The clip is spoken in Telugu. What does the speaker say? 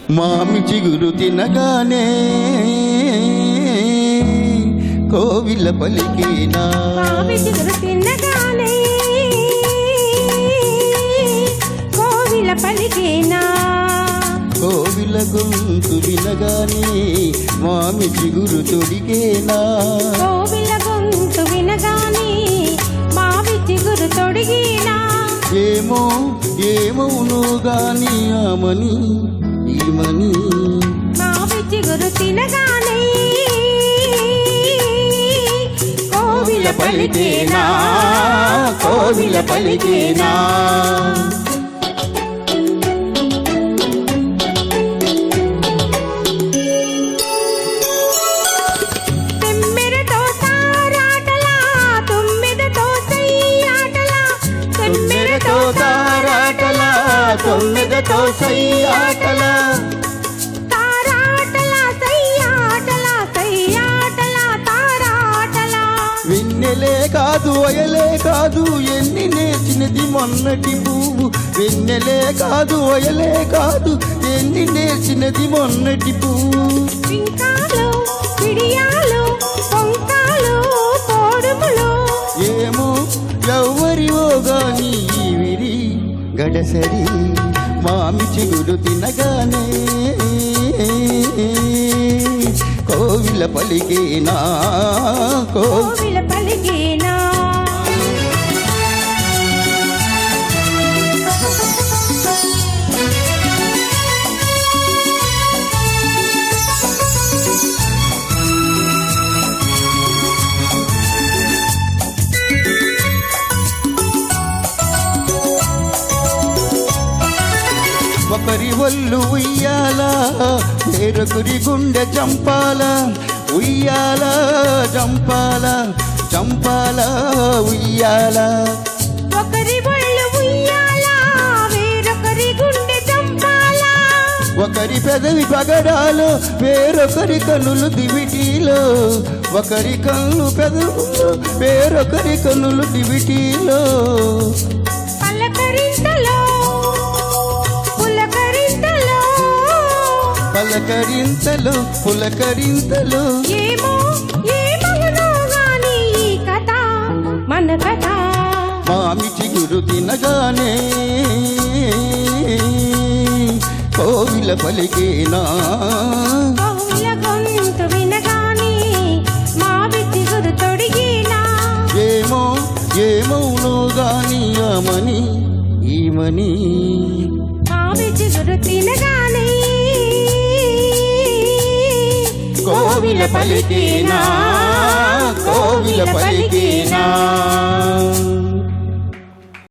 మామి చిగురు తినగానే కోవిల పలికేనా మామి చిగురు తినగానే కోవిల పలికేనా కోవిల గొంతు వినగానే మామి చిగురు తొడిగేనా కోవిల గొంతు వినగానే మామి చిగురు తొడిగేనా ఏమో ఏమవును గాని ఆమని ఈమని మామి చిగురు తినగానే కోవిల పలికేనా కోవిల పలికేనా తొమ్మిదతో సై ఆటల తారాటల సై ఆటల సై ఆటల తారాటల వెన్నెలే కాదు వయలే కాదు ఎన్ని నేర్చినది మొన్నటి పువ్వు వెన్నెలే కాదు వయలే కాదు ఎన్ని నేర్చినది మొన్నటి పువ్వు పింకాలు పిడియాలు పొంకాలు కోడుములు ఏమో ఎవ్వరివో గాని విరి గడసరి మామి చిగురు తినగానే కోవిల పలికేనా కోవిల పలికేనా ఒకరి ఒళ్ళు ఉయ్యాల వేరొకరి గుండె చంపాల ఉయ్యాల చంపాల చంపాల ఉయ్యాల ఒకరి ఒళ్ళు ఉయ్యాల వేరొకరి గుండె చంపాల ఒకరి పెదవి పగడాలో వేరొకరి కన్నులు దివిటీలో ఒకరి కన్ను పెదవులు వేరొకరి కన్నులు దివిటీలో పలకరింతలో పలకరింతలు పులకరింతలు ఏమో ఏమగునో గాని ఈ కథ మన కథ మామి చిగురు తినగానే కోవిల పలికేనా కోవిల గొంతు వినగానే మావి చిగురు తొడిగేనా ఏమో ఏమవును గాని ఆమని ఈమని మావి చిగురు తినగానే కోవిల పలికేనా కోవిల పలికేనా